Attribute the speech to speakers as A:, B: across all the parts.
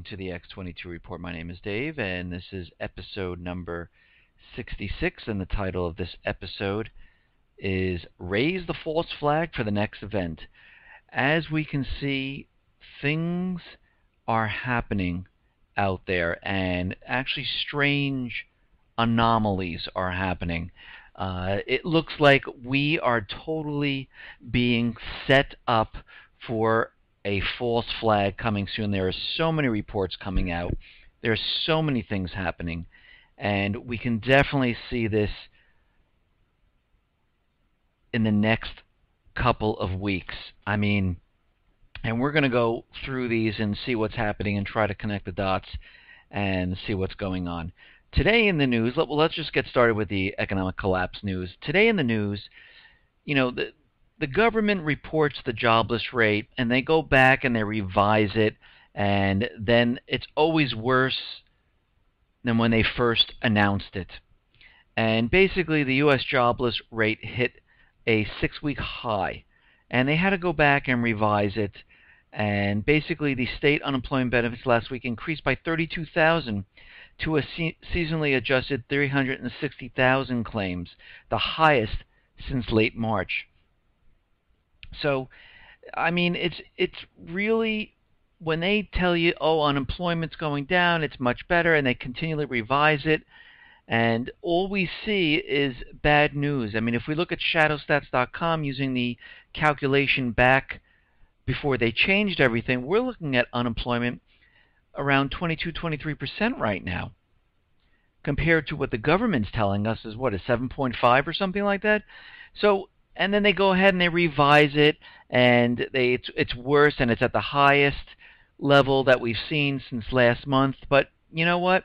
A: welcome to the X-22 Report. My name is Dave, and this is episode number 66, and the title of this episode is Raise the False Flag for the Next Event. As we can see, things are happening out there, and actually strange anomalies are happening. It looks like we are totally being set up for a false flag coming soon. There are so many reports coming out. There are so many things happening, and we can definitely see this in the next couple of weeks. And we're going to go through these and see what's happening and try to connect the dots and see what's going on. Today in the news, let's just get started with the economic collapse news. Today in the news, the government reports the jobless rate, and they go back and they revise it, and then it's always worse than when they first announced it. And basically, the U.S. jobless rate hit a 6-week high, and they had to go back and revise it. And basically, the state unemployment benefits last week increased by 32,000 to a seasonally adjusted 360,000 claims, the highest since late March. So, it's really, when they tell you, oh, unemployment's going down, it's much better, and they continually revise it, and all we see is bad news. If we look at shadowstats.com using the calculation back before they changed everything, we're looking at unemployment around 22-23% right now, compared to what the government's telling us is, what, is 7.5 or something like that? So, and then they go ahead and they revise it, and it's worse, and it's at the highest level that we've seen since last month. But you know what?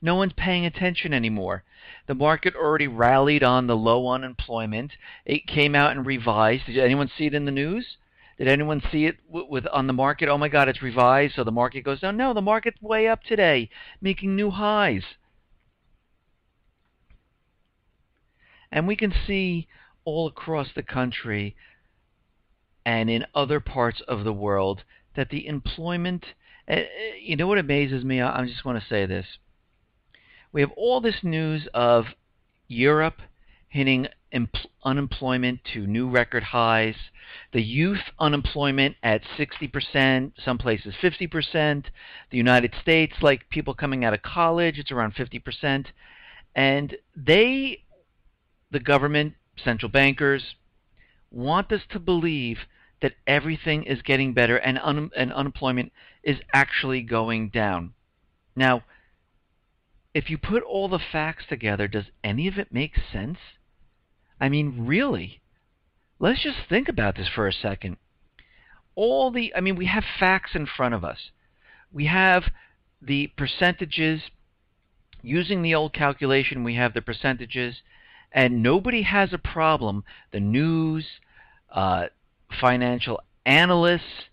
A: No one's paying attention anymore. The market already rallied on the low unemployment. It came out and revised. Did anyone see it in the news? Did anyone see it on the market? Oh my God, it's revised, so the market goes down. No, the market's way up today, making new highs. And we can see all across the country and in other parts of the world that the employment, you know what amazes me? I just want to say this. We have all this news of Europe hitting unemployment to new record highs, the youth unemployment at 60%, some places 50%, the United States, like people coming out of college, it's around 50%, and the government, central bankers, want us to believe that everything is getting better and unemployment is actually going down. Now, if you put all the facts together, does any of it make sense? Really? Let's just think about this for a second. We have facts in front of us. We have the percentages. Using the old calculation, we have the percentages, and nobody has a problem. The news, financial analysts,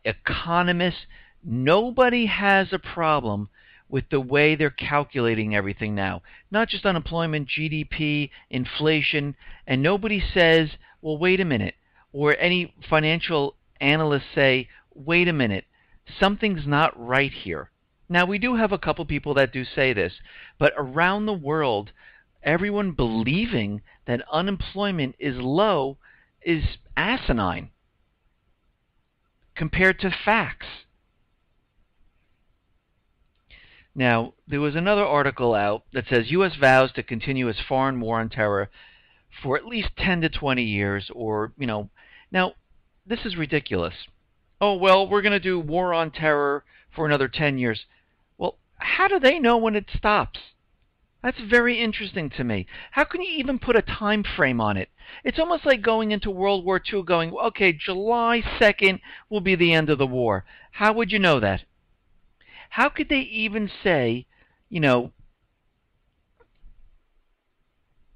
A: economists, nobody has a problem with the way they're calculating everything now. Not just unemployment, GDP, inflation, and nobody says, well, wait a minute, or any financial analysts say, wait a minute, something's not right here. Now, we do have a couple people that do say this, but around the world, everyone believing that unemployment is low is asinine compared to facts. Now, there was another article out that says U.S. vows to continue its foreign war on terror for at least 10 to 20 years, or, Now, this is ridiculous. Oh, well, we're going to do war on terror for another 10 years. Well, how do they know when it stops? That's very interesting to me. How can you even put a time frame on it? It's almost like going into World War II going, okay, July 2nd will be the end of the war. How would you know that? How could they even say,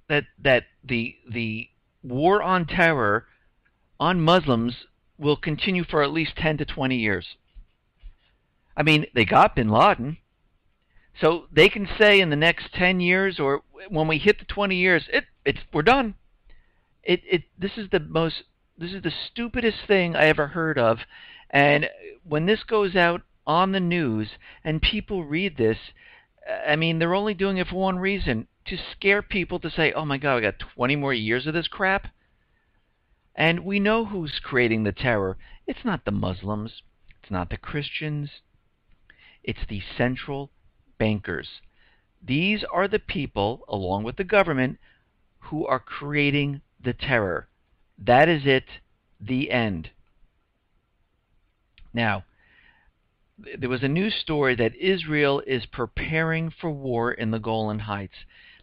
A: that the war on terror on Muslims will continue for at least 10 to 20 years? They got bin Laden. So they can say in the next 10 years, or when we hit the 20 years, we're done. This is the stupidest thing I ever heard of. And when this goes out on the news and people read this, I mean, they're only doing it for one reason, to scare people to say, oh my God, we got 20 more years of this crap. And we know who's creating the terror. It's not the Muslims. It's not the Christians. It's the central bankers. These are the people, along with the government, who are creating the terror. That is it. The end. Now, there was a news story that Israel is preparing for war in the Golan Heights.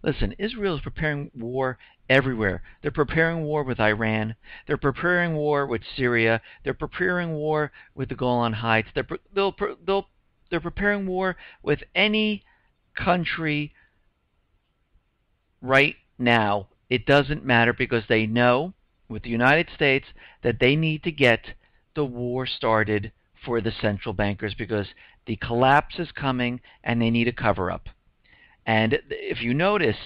A: Listen, Israel is preparing war everywhere. They're preparing war with Iran. They're preparing war with Syria. They're preparing war with the Golan Heights. They're preparing war with any country right now. It doesn't matter, because they know with the United States that they need to get the war started for the central bankers, because the collapse is coming and they need a cover-up. And if you notice,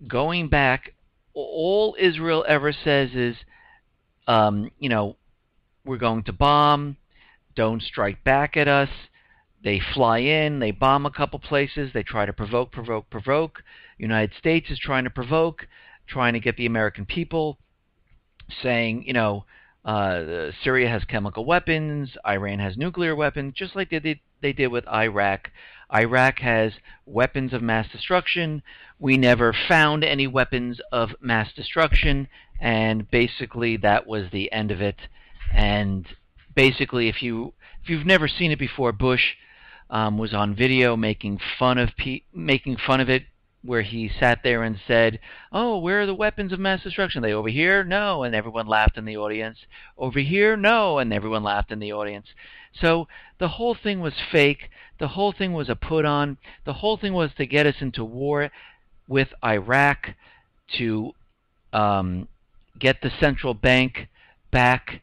A: going back, all Israel ever says is, we're going to bomb, don't strike back at us. They fly in, they bomb a couple places, they try to provoke. United States is trying to provoke, trying to get the American people saying, Syria has chemical weapons, Iran has nuclear weapons, just like they did with Iraq. Iraq has weapons of mass destruction. We never found any weapons of mass destruction, and basically that was the end of it. And basically, if you've never seen it before, Bush was on video making fun of it, where he sat there and said, oh, where are the weapons of mass destruction? Are they over here? No. And everyone laughed in the audience. Over here? No. And everyone laughed in the audience. So the whole thing was fake. The whole thing was a put on. The whole thing was to get us into war with Iraq, to get the central bank back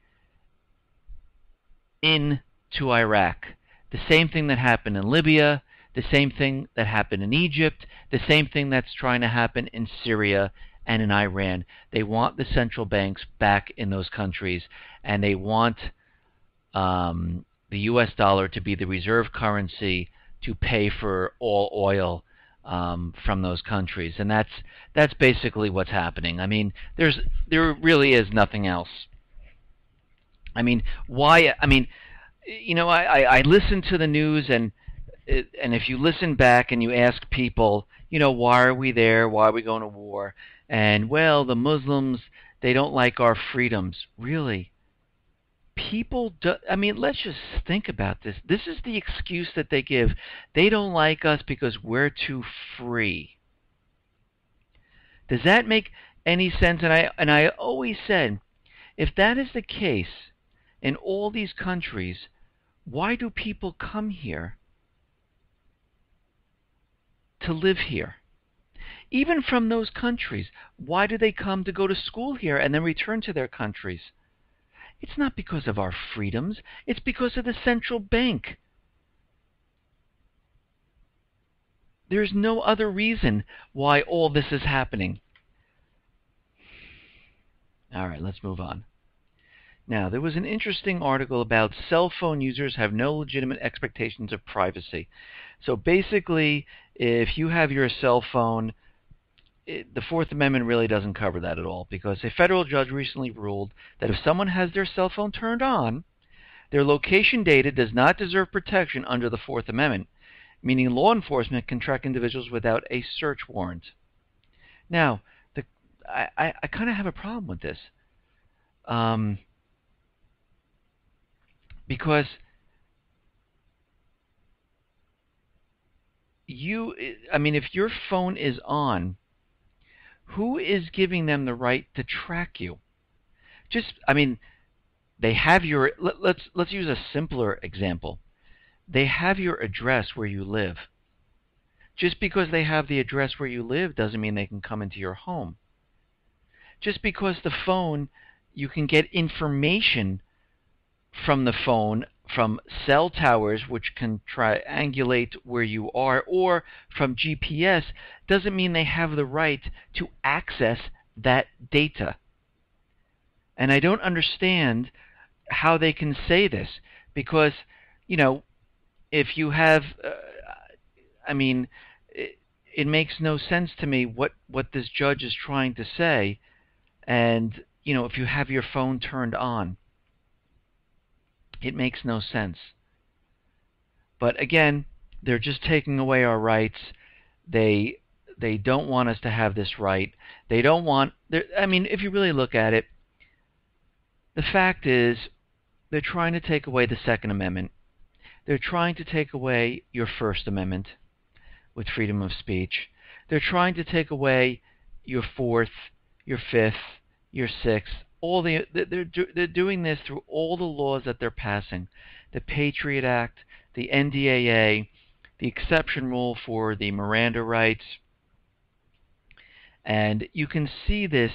A: into Iraq. The same thing that happened in Libya, the same thing that happened in Egypt, the same thing that's trying to happen in Syria and in Iran. They want the central banks back in those countries, and they want the U.S. dollar to be the reserve currency to pay for all oil from those countries. And that's basically what's happening. I mean, there really is nothing else. I mean, why? I mean, I listen to the news, and if you listen back and you ask people, why are we there? Why are we going to war? And, well, the Muslims, they don't like our freedoms. Really? People do, I mean, let's just think about this. This is the excuse that they give. They don't like us because we're too free. Does that make any sense? And I always said, if that is the case in all these countries, why do people come here to live here? Even from those countries, why do they come to go to school here and then return to their countries? It's not because of our freedoms. It's because of the central bank. There's no other reason why all this is happening. All right, let's move on. Now, there was an interesting article about cell phone users have no legitimate expectations of privacy. So basically, if you have your cell phone, the Fourth Amendment really doesn't cover that at all, because a federal judge recently ruled that if someone has their cell phone turned on, their location data does not deserve protection under the Fourth Amendment, meaning law enforcement can track individuals without a search warrant. Now, I kind of have a problem with this. Because if your phone is on, who is giving them the right to track you? They have your, let's use a simpler example. They have your address where you live. Just because they have the address where you live doesn't mean they can come into your home. Just because the phone, you can get information from the phone, from cell towers which can triangulate where you are, or from GPS, doesn't mean they have the right to access that data. And I don't understand how they can say this, because, if you have, I mean, it makes no sense to me what this judge is trying to say. And if you have your phone turned on, it makes no sense. But again, they're just taking away our rights. They they don't want us to have this right. They don't want. I mean, if you really look at it, the fact is they're trying to take away the Second Amendment. They're trying to take away your First Amendment with freedom of speech. They're trying to take away your Fourth, your Fifth, your Sixth. They're doing this through all the laws that they're passing: the Patriot Act, the NDAA, the exception rule for the Miranda rights, and you can see this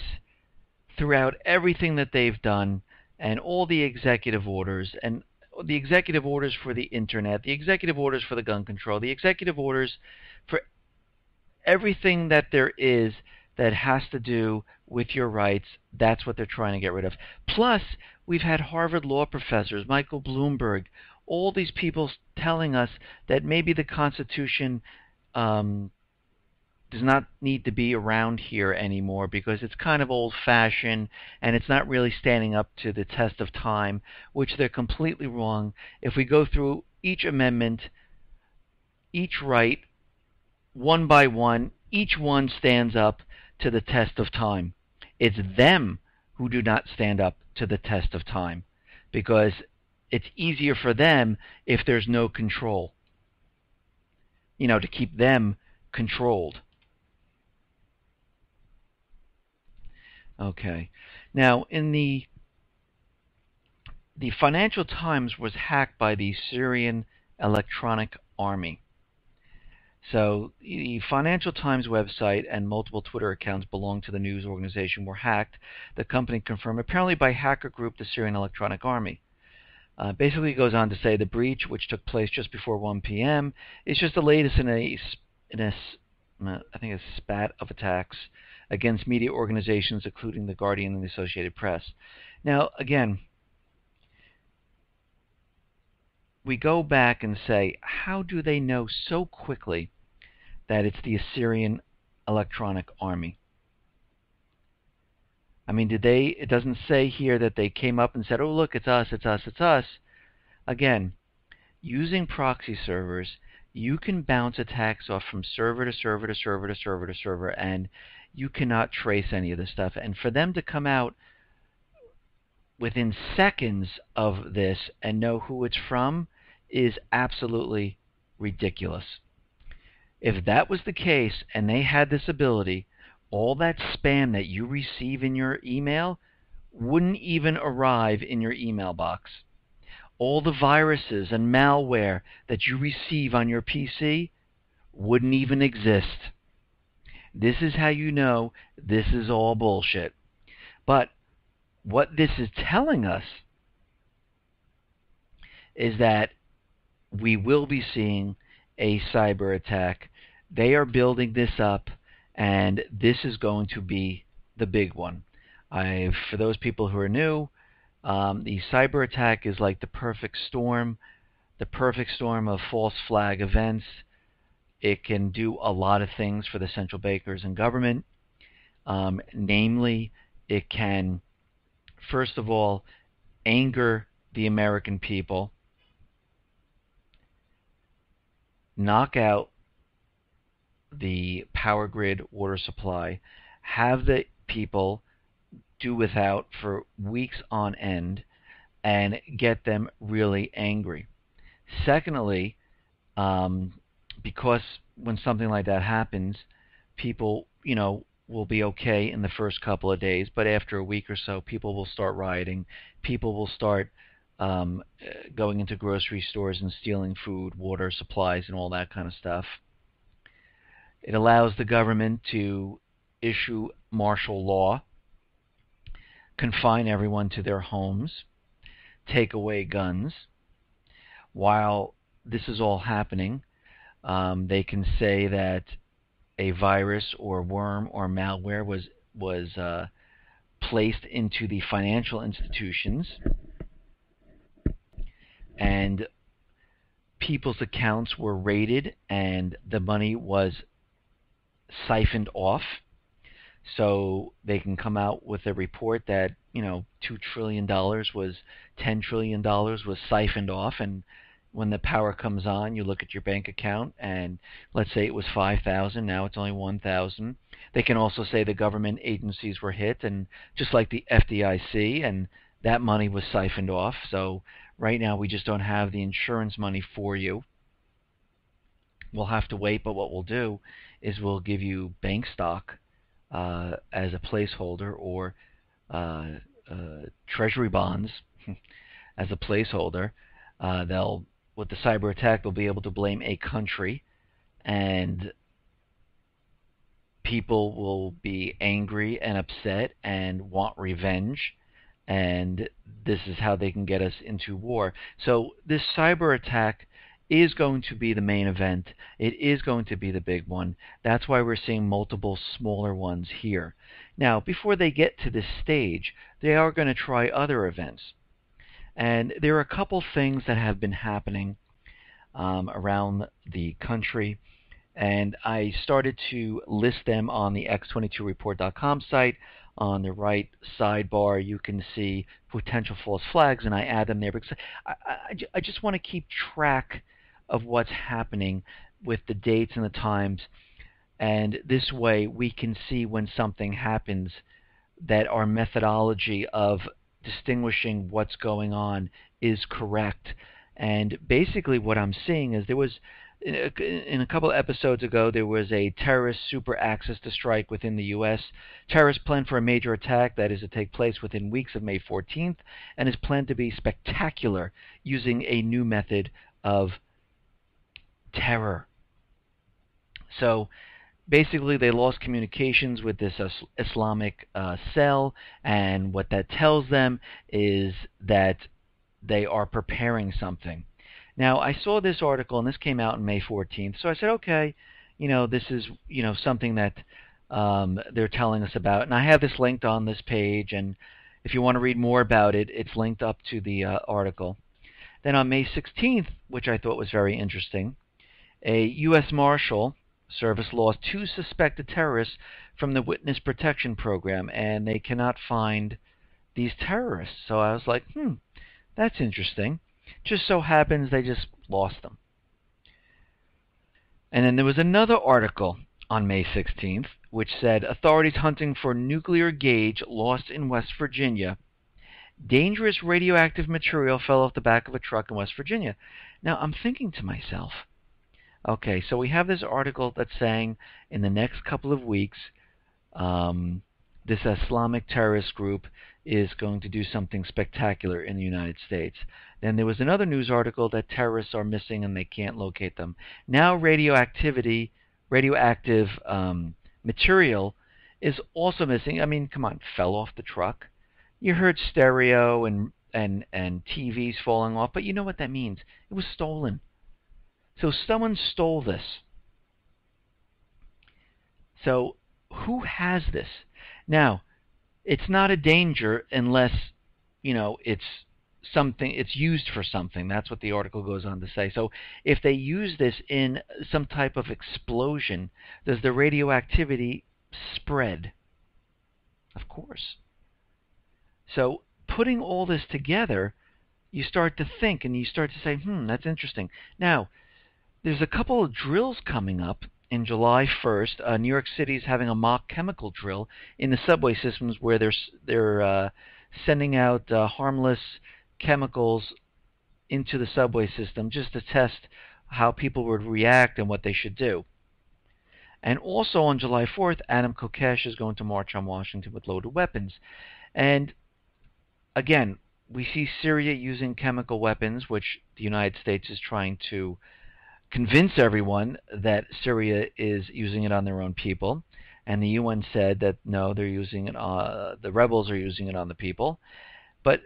A: throughout everything that they've done, and all the executive orders, and the executive orders for the internet, the executive orders for the gun control, the executive orders for everything that there is that has to do with your rights. That's what they're trying to get rid of. Plus, we've had Harvard law professors, Michael Bloomberg, all these people telling us that maybe the Constitution does not need to be around here anymore because it's kind of old-fashioned and it's not really standing up to the test of time, which they're completely wrong. If we go through each amendment, each right, one by one, each one stands up to the test of time. It's them who do not stand up to the test of time because it's easier for them if there's no control, to keep them controlled. Okay. Now, in the Financial Times was hacked by the Syrian Electronic Army. So the Financial Times website and multiple Twitter accounts belonging to the news organization were hacked. The company confirmed, apparently by hacker group, the Syrian Electronic Army. Basically, it goes on to say the breach, which took place just before 1 p.m., is just the latest in a spat of attacks against media organizations, including The Guardian and the Associated Press. Now, again, we go back and say, how do they know so quickly that it's the Assyrian Electronic Army? I mean, it doesn't say here that they came up and said, oh, look, it's us, it's us, it's us. Again, using proxy servers, you can bounce attacks off from server to server to server to server to server, and you cannot trace any of this stuff. And for them to come out within seconds of this and know who it's from is absolutely ridiculous. If that was the case and they had this ability, all that spam that you receive in your email wouldn't even arrive in your email box. All the viruses and malware that you receive on your PC wouldn't even exist. This is how you know this is all bullshit. But what this is telling us is that we will be seeing a cyber attack. They are building this up, and this is going to be the big one. For those people who are new, the cyber attack is like the perfect storm of false flag events. It can do a lot of things for the central bankers and government. Namely, it can, first of all, anger the American people, knock out the power grid water supply, have the people do without for weeks on end, and get them really angry. Secondly, because when something like that happens, people, will be okay in the first couple of days, but after a week or so, people will start rioting. People will start going into grocery stores and stealing food, water, supplies, and all that kind of stuff. It allows the government to issue martial law, confine everyone to their homes, take away guns. While this is all happening, they can say that a virus or worm or malware was placed into the financial institutions, and people's accounts were raided and the money was siphoned off. So they can come out with a report that, $2 trillion was $10 trillion was siphoned off. And when the power comes on, you look at your bank account and let's say it was 5,000, now it's only 1,000. They can also say the government agencies were hit, and just like the FDIC, and that money was siphoned off. So right now we just don't have the insurance money for you. We'll have to wait, but what we'll do is we'll give you bank stock as a placeholder, or treasury bonds as a placeholder. With the cyber attack, they'll be able to blame a country, and people will be angry and upset and want revenge, and this is how they can get us into war. So this cyber attack is going to be the main event. It is going to be the big one. That's why we're seeing multiple smaller ones here. Now, before they get to this stage, they are going to try other events. And there are a couple things that have been happening around the country, and I started to list them on the x22report.com site. On the right sidebar, you can see potential false flags, and I add them there because I just want to keep track of what's happening with the dates and the times, and this way we can see when something happens that our methodology of distinguishing what's going on is correct. And basically what I'm seeing is there was, in a couple of episodes ago, there was a terrorist super axis to strike within the U.S. Terrorists plan for a major attack that is to take place within weeks of May 14th and is planned to be spectacular, using a new method of terror. So basically they lost communications with this Islamic cell, and what that tells them is that they are preparing something. Now, I saw this article, and this came out on May 14th, so I said, okay, this is, something that they're telling us about. And I have this linked on this page, and if you want to read more about it, it's linked up to the article. Then on May 16th, which I thought was very interesting, a U.S. Marshal Service lost 2 suspected terrorists from the Witness Protection Program, and they cannot find these terrorists. So I was like, that's interesting. Just so happens they just lost them. And then there was another article on May 16th which said, authorities hunting for nuclear gauge lost in West Virginia. Dangerous radioactive material fell off the back of a truck in West Virginia. Now I'm thinking to myself, okay, so we have this article that's saying in the next couple of weeks this Islamic terrorist group is going to do something spectacular in the United States. Then there was another news article that terrorists are missing and they can't locate them. Now radioactive material is also missing. I mean, come on, fell off the truck. You heard stereo and TVs falling off, but you know what that means. It was stolen. So someone stole this. So who has this? Now, it's not a danger unless, it's something, it's used for something. That's what the article goes on to say. So if they use this in some type of explosion, does the radioactivity spread? Of course. So putting all this together, you start to think and you start to say, that's interesting. Now, there's a couple of drills coming up. In July 1st, New York City is having a mock chemical drill in the subway systems where they're sending out harmless chemicals into the subway system just to test how people would react and what they should do. And also on July 4th, Adam Kokesh is going to march on Washington with loaded weapons. And again, we see Syria using chemical weapons, which the United States is trying to convince everyone that Syria is using it on their own people, and the UN said that no, they're using it the rebels are using it on the people. But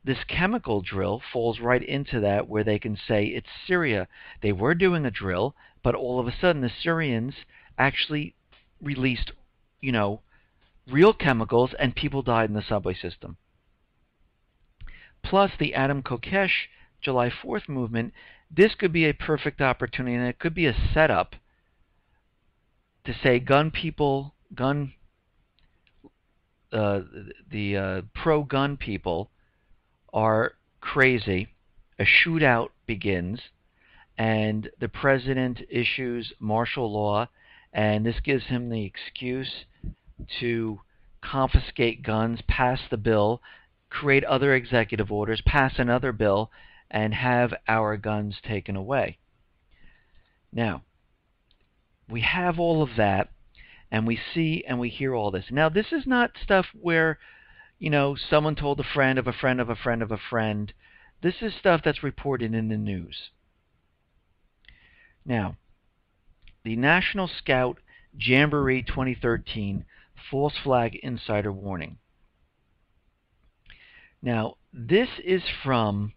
A: this chemical drill falls right into that, where they can say it's Syria. They were doing a drill, but all of a sudden the Syrians actually released, real chemicals, and people died in the subway system. Plus, the Adam Kokesh July 4th movement This could be a perfect opportunity, and it could be a setup to say gun people, uh, the pro-gun people are crazy. A shootout begins, and the president issues martial law, and this gives him the excuse to confiscate guns, pass the bill, create other executive orders, pass another bill, and have our guns taken away. Now, we have all of that, and we see and we hear all this. Now, this is not stuff where, someone told a friend of a friend of a friend of a friend. This is stuff that's reported in the news. Now, the National Scout Jamboree 2013 False Flag Insider Warning. Now, this is from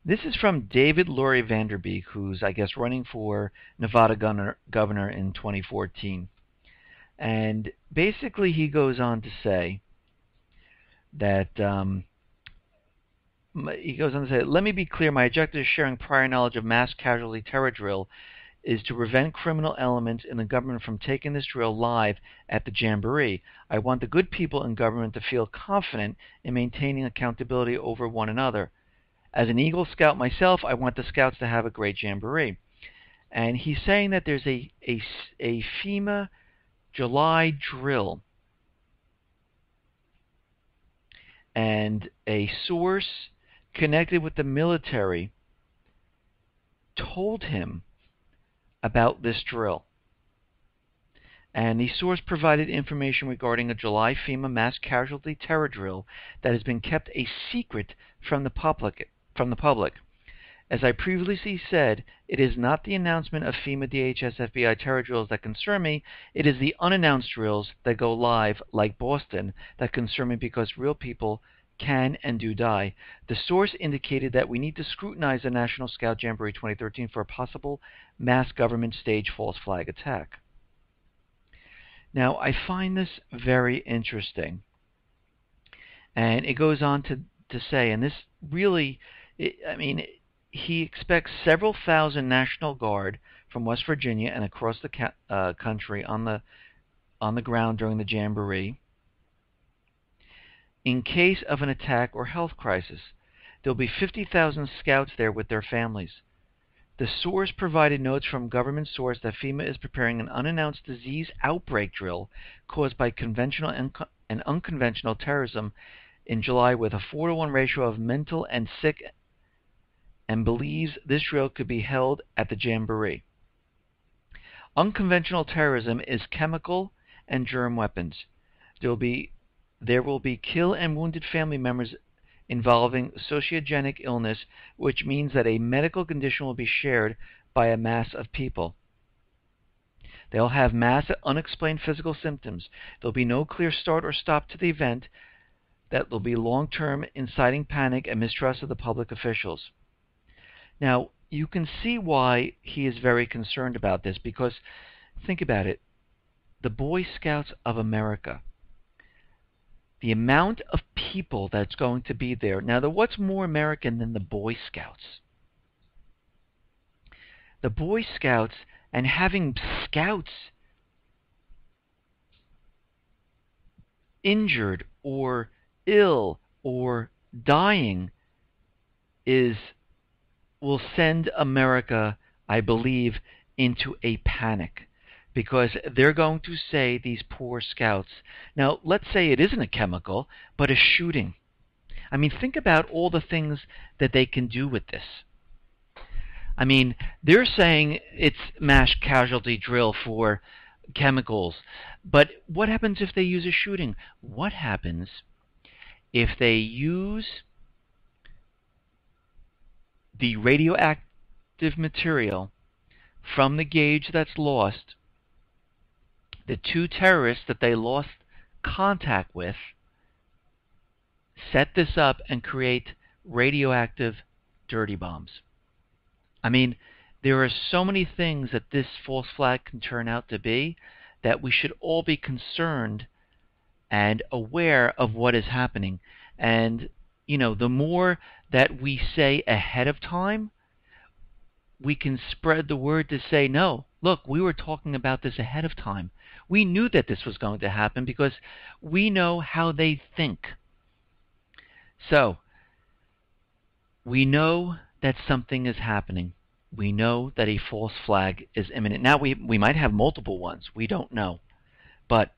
A: David Laurie Vanderbeek, who's, I guess, running for Nevada governor in 2014. And basically he goes on to say that, let me be clear, my objective is sharing prior knowledge of mass casualty terror drill is to prevent criminal elements in the government from taking this drill live at the Jamboree. I want the good people in government to feel confident in maintaining accountability over one another. As an Eagle Scout myself, I want the Scouts to have a great Jamboree. And he's saying that there's a FEMA July drill, and a source connected with the military told him about this drill. And the source provided information regarding a July FEMA mass casualty terror drill that has been kept a secret from the public. As I previously said, it is not the announcement of FEMA, DHS, FBI terror drills that concern me. It is the unannounced drills that go live, like Boston, that concern me because real people can and do die. The source indicated that we need to scrutinize the National Scout Jamboree 2013 for a possible mass government stage false flag attack. Now, I find this very interesting. And it goes on to say, and this really, he expects several thousand National Guard from West Virginia and across the country on the ground during the Jamboree in case of an attack or health crisis. There will be 50,000 Scouts there with their families. The source provided notes from government source that FEMA is preparing an unannounced disease outbreak drill caused by conventional and unconventional terrorism in July with a 4-to-1 ratio of mental and sick, and believes this drill could be held at the Jamboree. Unconventional terrorism is chemical and germ weapons. There will be kill and wounded family members involving sociogenic illness, which means that a medical condition will be shared by a mass of people. They'll have mass unexplained physical symptoms. There'll be no clear start or stop to the event. That will be long-term, inciting panic and mistrust of the public officials. Now, you can see why he is very concerned about this, because think about it. The Boy Scouts of America, the amount of people that's going to be there. Now, what's more American than the Boy Scouts? The Boy Scouts, and having Scouts injured or ill or dying will send America, I believe, into a panic, because they're going to say, these poor Scouts. Now, let's say it isn't a chemical, but a shooting. I mean, think about all the things that they can do with this. I mean, they're saying it's mass casualty drill for chemicals, but what happens if they use a shooting? What happens if they use the radioactive material from the gauge that's lost, the two terrorists that they lost contact with, set this up and create radioactive dirty bombs? I mean, there are so many things that this false flag can turn out to be that we should all be concerned and aware of what is happening. And, the more that we say ahead of time, we can spread the word to say, no, look, we were talking about this ahead of time. We knew that this was going to happen because we know how they think. So, we know that something is happening. We know that a false flag is imminent. Now, we might have multiple ones. We don't know. But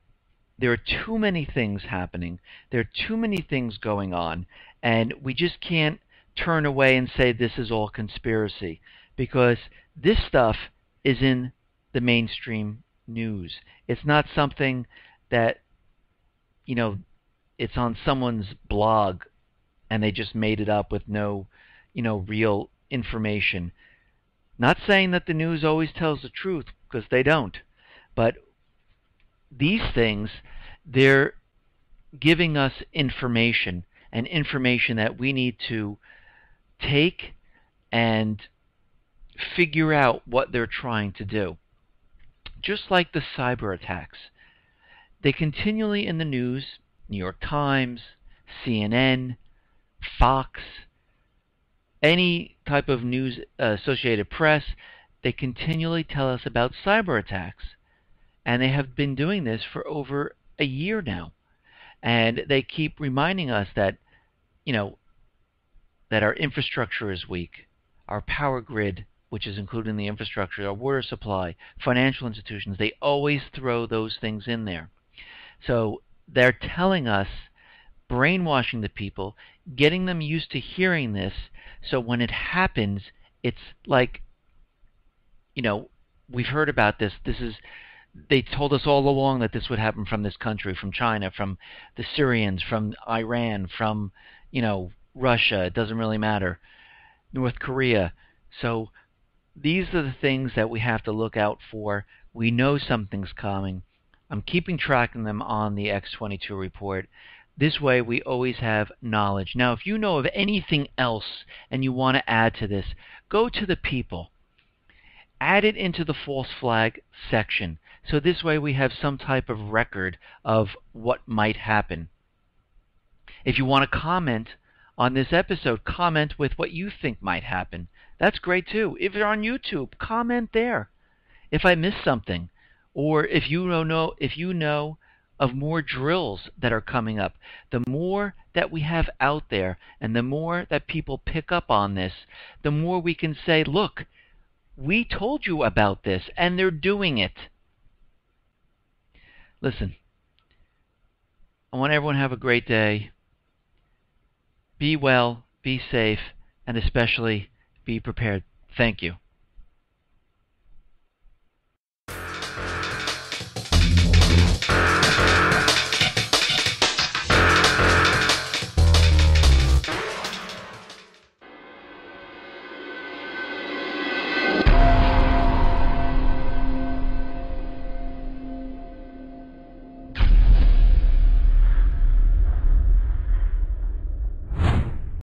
A: there are too many things happening. There are too many things going on. And we just can't turn away and say this is all conspiracy, because this stuff is in the mainstream news. It's not something that, it's on someone's blog and they just made it up with no, real information. Not saying that the news always tells the truth, because they don't. But these things, they're giving us information, and information that we need to take and figure out what they're trying to do. Just like the cyber attacks. They continually in the news, New York Times, CNN, Fox, any type of news, Associated Press, they continually tell us about cyber attacks. And they have been doing this for over a year now. And they keep reminding us that, that our infrastructure is weak, our power grid, which is included in the infrastructure, our water supply, financial institutions, they always throw those things in there. So they're telling us, brainwashing the people, getting them used to hearing this, so when it happens, it's like, we've heard about this. They told us all along that this would happen from this country, from China, from the Syrians, from Iran, from, Russia. It doesn't really matter. North Korea. So these are the things that we have to look out for. We know something's coming. I'm keeping track of them on the X22 report. This way we always have knowledge. Now, if you know of anything else and you want to add to this, go to the people. Add it into the false flag section. So this way we have some type of record of what might happen. If you want to comment on this episode, comment with what you think might happen. That's great too. If you're on YouTube, comment there. If I missed something, or if you know of more drills that are coming up, the more that we have out there and the more that people pick up on this, the more we can say, look, we told you about this and they're doing it. Listen, I want everyone to have a great day. Be well, be safe, and especially be prepared. Thank you.